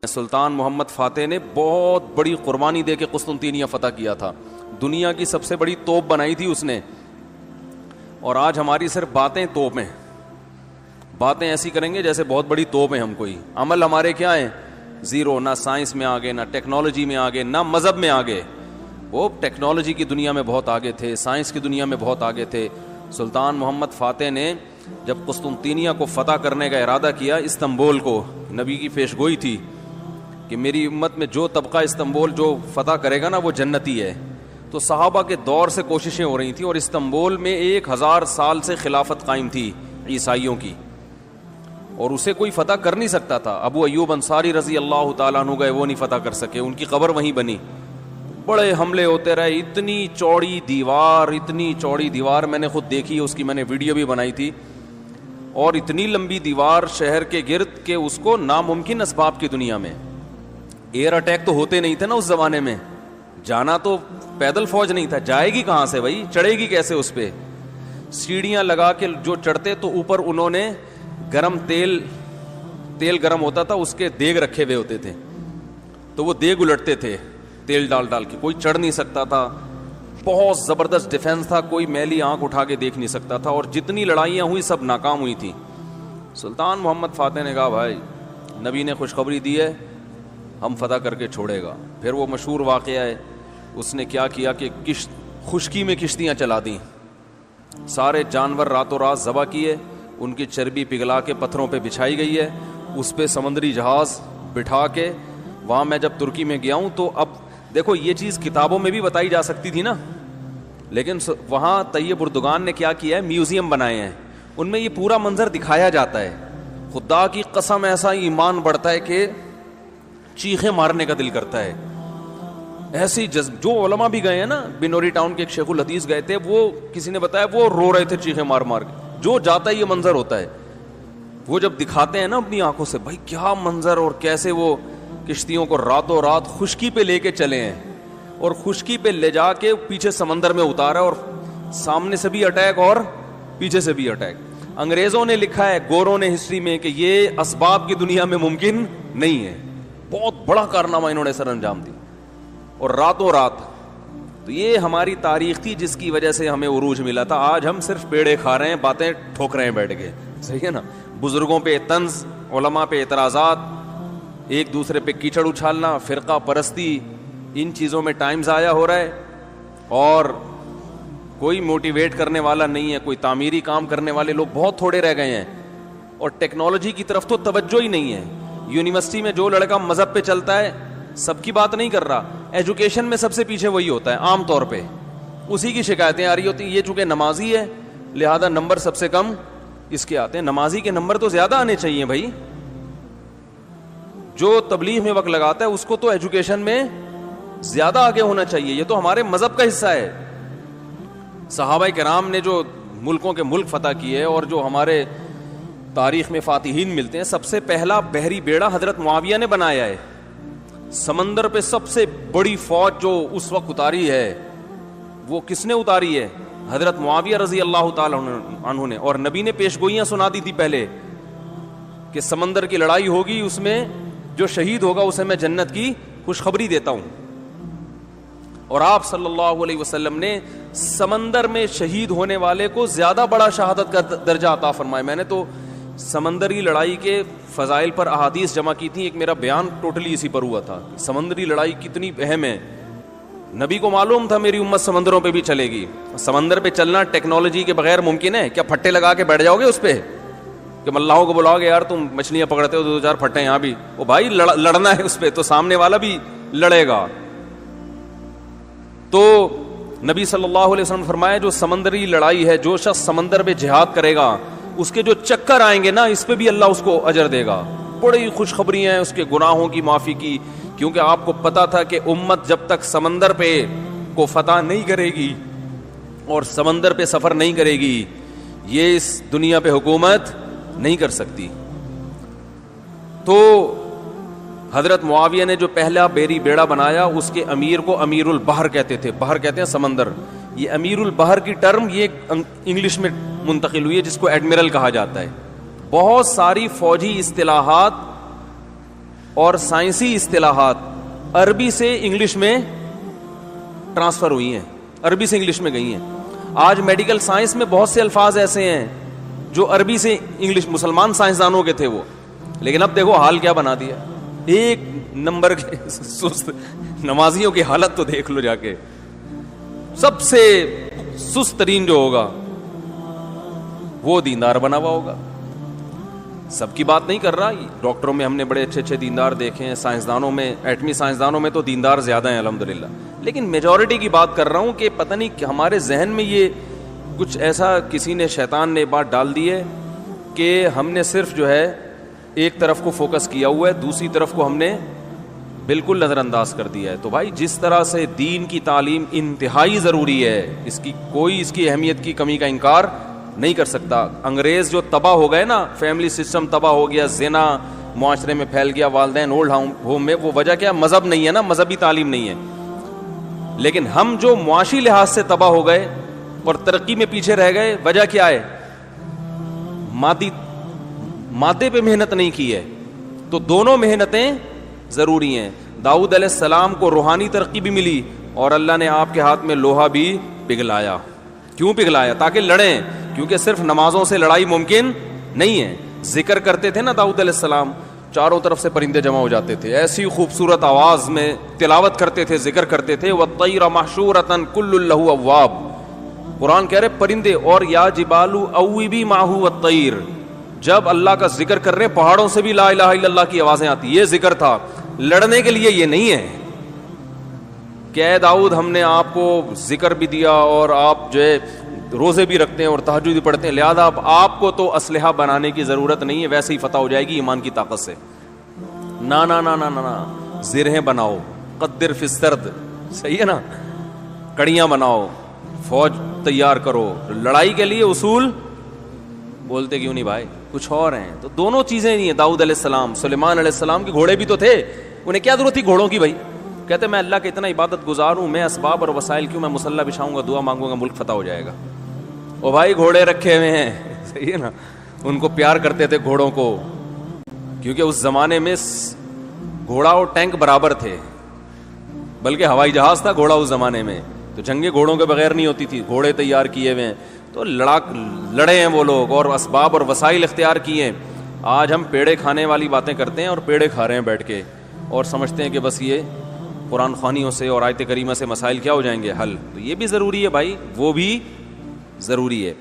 سلطان محمد فاتح نے بہت بڑی قربانی دے کے قسطنطینیہ فتح کیا تھا. دنیا کی سب سے بڑی توپ بنائی تھی اس نے. اور آج ہماری صرف باتیں توپ ہیں, باتیں ایسی کریں گے جیسے بہت بڑی توپ ہیں ہم. کوئی عمل ہمارے کیا ہیں؟ زیرو. نہ سائنس میں آگے, نہ ٹیکنالوجی میں آگے, نہ مذہب میں آگے. وہ ٹیکنالوجی کی دنیا میں بہت آگے تھے, سائنس کی دنیا میں بہت آگے تھے. سلطان محمد فاتح نے جب قسطنطینیہ کو فتح کرنے کا ارادہ کیا, استنبول کو, نبی کی پیشگوئی تھی کہ میری امت میں جو طبقہ استنبول جو فتح کرے گا نا وہ جنتی ہے. تو صحابہ کے دور سے کوششیں ہو رہی تھیں, اور استنبول میں 1000 سال سے خلافت قائم تھی عیسائیوں کی, اور اسے کوئی فتح کر نہیں سکتا تھا. ابو ایوب انصاری رضی اللہ تعالیٰ عنہ گئے, وہ نہیں فتح کر سکے, ان کی قبر وہیں بنی. بڑے حملے ہوتے رہے, اتنی چوڑی دیوار میں نے خود دیکھی, اس کی میں نے ویڈیو بھی بنائی تھی. اور اتنی لمبی دیوار شہر کے گرد کہ اس کو ناممکن اسباب کی دنیا میں, ایئر اٹیک تو ہوتے نہیں تھے نا اس زمانے میں, جانا تو پیدل فوج نہیں تھا, جائے گی کہاں سے بھائی, چڑھے گی کیسے اس پہ؟ سیڑھیاں لگا کے جو چڑھتے تو اوپر انہوں نے گرم تیل گرم ہوتا تھا, اس کے دیگ رکھے ہوئے ہوتے تھے, تو وہ دیگ الٹتے تھے تیل ڈال کے. کوئی چڑھ نہیں سکتا تھا, بہت زبردست ڈیفنس تھا, کوئی میلی آنکھ اٹھا کے دیکھ نہیں سکتا تھا, اور جتنی لڑائیاں ہوئی سب ناکام ہوئی تھیں. سلطان محمد فاتح نے کہا بھائی نبی نے خوشخبری دی ہے, ہم فتح کر کے چھوڑے گا. پھر وہ مشہور واقعہ ہے, اس نے کیا کیا کہ خشکی میں کشتیاں چلا دیں, سارے جانور راتوں رات ذبح کیے, ان کی چربی پگھلا کے پتھروں پہ بچھائی گئی ہے, اس پہ سمندری جہاز بٹھا کے. وہاں میں جب ترکی میں گیا ہوں تو اب دیکھو یہ چیز کتابوں میں بھی بتائی جا سکتی تھی نا, لیکن وہاں طیب اردگان نے کیا کیا ہے, میوزیم بنائے ہیں, ان میں یہ پورا منظر دکھایا جاتا ہے. خدا کی قسم ایسا ایمان بڑھتا ہے کہ چیخیں مارنے کا دل کرتا ہے. ایسی جو علماء بھی گئے ہیں نا, بنوری ٹاؤن کے ایک شیخ الحدیث گئے تھے, وہ کسی نے بتایا وہ رو رہے تھے چیخیں مار کے. جو جاتا ہے یہ منظر ہوتا ہے, وہ جب دکھاتے ہیں نا اپنی آنکھوں سے, بھائی کیا منظر, اور کیسے وہ کشتیوں کو راتوں رات خشکی پہ لے کے چلے ہیں, اور خشکی پہ لے جا کے پیچھے سمندر میں اتارا, اور سامنے سے بھی اٹیک اور پیچھے سے بھی اٹیک. انگریزوں نے لکھا ہے, گوروں نے ہسٹری میں, کہ یہ اسباب کی دنیا میں ممکن نہیں ہے. بہت بڑا کارنامہ انہوں نے سر انجام دی, اور راتوں رات. تو یہ ہماری تاریخ تھی جس کی وجہ سے ہمیں عروج ملا تھا. آج ہم صرف پیڑے کھا رہے ہیں, باتیں ٹھوک رہے ہیں بیٹھ کے, صحیح ہے نا. بزرگوں پہ طنز, علماء پہ اعتراضات, ایک دوسرے پہ کیچڑ اچھالنا, فرقہ پرستی, ان چیزوں میں ٹائم ضائع ہو رہا ہے, اور کوئی موٹیویٹ کرنے والا نہیں ہے. کوئی تعمیری کام کرنے والے لوگ بہت تھوڑے رہ گئے ہیں, اور ٹیکنالوجی کی طرف تو توجہ ہی نہیں ہے. یونیورسٹی میں جو لڑکا مذہب پہ چلتا ہے, سب کی بات نہیں کر رہا, ایجوکیشن میں سب سے پیچھے وہی ہوتا ہے عام طور پہ, اسی کی شکایتیں آ رہی ہوتی ہیں. یہ چونکہ نمازی ہے لہذا نمبر سب سے کم اس کے آتے ہیں. نمازی کے نمبر تو زیادہ آنے چاہیے بھائی. جو تبلیغ میں وقت لگاتا ہے اس کو تو ایجوکیشن میں زیادہ آگے ہونا چاہیے. یہ تو ہمارے مذہب کا حصہ ہے. صحابہ کرام نے جو ملکوں کے ملک فتح کیے, اور جو ہمارے تاریخ میں فاتحین ملتے ہیں, سب سے پہلا بحری بیڑا حضرت معاویہ نے بنایا ہے. سمندر پہ سب سے بڑی فوج جو اس وقت اتاری ہے, وہ کس نے اتاری ہے؟ حضرت معاویہ رضی اللہ تعالی عنہ نے. اور نبی نے پیشگوئیاں سنا دی تھی پہلے کہ سمندر کی لڑائی ہوگی, اس میں جو شہید ہوگا اسے میں جنت کی خوشخبری دیتا ہوں. اور آپ صلی اللہ علیہ وسلم نے سمندر میں شہید ہونے والے کو زیادہ بڑا شہادت کا درجہ عطا فرمایا. میں نے تو سمندری لڑائی کے فضائل پر احادیث جمع کی تھی, ایک میرا بیان ٹوٹلی اسی پر ہوا تھا, سمندری لڑائی کتنی اہم ہے. نبی کو معلوم تھا میری امت سمندروں پہ بھی چلے گی. سمندر پہ چلنا ٹیکنالوجی کے بغیر ممکن ہے کیا؟ پھٹے لگا کے بیٹھ جاؤ گے اس پہ کہ ملاحوں کو بلاؤ گے, یار تم مچھلیاں پکڑتے ہو, 2-4 پھٹے یہاں بھی, وہ بھائی لڑنا ہے اس پہ, تو سامنے والا بھی لڑے گا. تو نبی صلی اللہ علیہ وسلم فرمایا جو سمندری لڑائی ہے, جو شخص سمندر پہ جہاد کرے گا, اس کے جو چکر آئیں گے نا, اس پہ بھی اللہ اس کو اجر دے گا. بڑی خوشخبری ہیں اس کے گناہوں کی معافی کی, کیونکہ آپ کو پتا تھا کہ امت جب تک سمندر پہ کو فتح نہیں کرے گی اور سمندر پہ سفر نہیں کرے گی, یہ اس دنیا پہ حکومت نہیں کر سکتی. تو حضرت معاویہ نے جو پہلا بحری بیڑا بنایا, اس کے امیر کو امیر البحر کہتے تھے. بحر کہتے ہیں سمندر. یہ امیر البحر کی ٹرم یہ انگلش میں منتقل ہوئی ہے, جس کو ایڈمرل کہا جاتا ہے. بہت ساری فوجی اصطلاحات اور سائنسی اصطلاحات عربی سے انگلش میں ٹرانسفر ہوئی ہیں, عربی سے انگلش میں گئی ہیں. آج میڈیکل سائنس میں بہت سے الفاظ ایسے ہیں جو عربی سے انگلش, مسلمان سائنسدانوں کے تھے وہ, لیکن اب دیکھو حال کیا بنا دیا. ایک نمبر کے سست نمازیوں کی حالت تو دیکھ لو جا کے. سب سے سست ترین جو ہوگا وہ دیندار بنا ہوا ہوگا. سب کی بات نہیں کر رہا, ڈاکٹروں میں ہم نے بڑے اچھے اچھے دیندار دیکھے ہیں, سائنسدانوں میں, ایٹمی سائنسدانوں میں تو دیندار زیادہ ہیں الحمدللہ, لیکن میجورٹی کی بات کر رہا ہوں کہ پتہ نہیں کہ ہمارے ذہن میں یہ کچھ ایسا کسی نے, شیطان نے بات ڈال دی ہے کہ ہم نے صرف جو ہے ایک طرف کو فوکس کیا ہوا ہے, دوسری طرف کو ہم نے بالکل نظر انداز کر دیا ہے. تو بھائی جس طرح سے دین کی تعلیم انتہائی ضروری ہے, اس کی کوئی اس کی اہمیت کی کمی کا انکار نہیں کر سکتا. انگریز جو تباہ ہو گئے نا, فیملی سسٹم تباہ ہو گیا, زنا معاشرے میں پھیل گیا, والدین اولڈ ہوم میں, وہ وجہ کیا, مذہب نہیں ہے نا, مذہبی تعلیم نہیں ہے. لیکن ہم جو معاشی لحاظ سے تباہ ہو گئے اور ترقی میں پیچھے رہ گئے, وجہ کیا ہے, مادے پہ محنت نہیں کی ہے. تو دونوں محنتیں ضروری ہیں. داؤد علیہ السلام کو روحانی ترقی بھی ملی اور اللہ نے آپ کے ہاتھ میں لوہا بھی پگھلایا. کیوں پگھلایا؟ تاکہ لڑیں, کیونکہ صرف نمازوں سے لڑائی ممکن نہیں ہے. ذکر کرتے تھے نا داؤد علیہ السلام, چاروں طرف سے پرندے جمع ہو جاتے تھے, ایسی خوبصورت آواز میں تلاوت کرتے تھے, ذکر کرتے تھے. وَالطَّيْرَ مَحْشُورَةً كُلٌّ لَهُ أَوَّابٌ, قرآن کہہ رہے پرندے, اور یا جبال اوبی ماہو والطیر. جب اللہ کا ذکر کر رہے پہاڑوں سے بھی لا الہ الا اللہ کی آوازیں آتی. یہ ذکر تھا, لڑنے کے لیے یہ نہیں ہے کہ اے داؤد ہم نے آپ کو ذکر بھی دیا اور آپ جو ہے روزے بھی رکھتے ہیں اور تہجد بھی پڑھتے ہیں, لہذا اب آپ کو تو اسلحہ بنانے کی ضرورت نہیں ہے, ویسے ہی فتح ہو جائے گی ایمان کی طاقت سے. نا نا نا نا نا, زرہیں بناؤ, قدر فی السرد, صحیح ہے نا, کڑیاں بناؤ, فوج تیار کرو, لڑائی کے لیے اصول بولتے کیوں نہیں بھائی, کچھ اور ہیں. تو دونوں چیزیں نہیں ہیں. داؤد علیہ السلام, سلیمان علیہ السلام کے گھوڑے بھی تو تھے, انہیں کیا ضرورت تھی گھوڑوں کی بھائی؟ کہتے میں اللہ کا اتنا عبادت گزار ہوں, میں اسباب اور وسائل کیوں, میں مصلی بچھاؤں گا, دعا مانگوں گا, ملک فتح ہو جائے گا. او بھائی گھوڑے رکھے ہوئے ہیں, صحیح ہے نا, ان کو پیار کرتے تھے گھوڑوں کو, کیونکہ اس زمانے میں گھوڑا اور ٹینک برابر تھے, بلکہ ہوائی جہاز تھا گھوڑا اس زمانے میں, تو جنگیں گھوڑوں کے بغیر نہیں ہوتی تھی, گھوڑے تیار کیے ہوئے ہیں. تو لڑے ہیں وہ لوگ اور اسباب اور وسائل اختیار کیے ہیں. آج ہم پیڑے کھانے والی باتیں کرتے ہیں اور پیڑے کھا رہے ہیں بیٹھ کے, اور سمجھتے ہیں کہ بس یہ قرآن خوانیوں سے اور آیت کریمہ سے مسائل کیا ہو جائیں گے حل. تو یہ بھی ضروری ہے بھائی, وہ بھی ضروری ہے.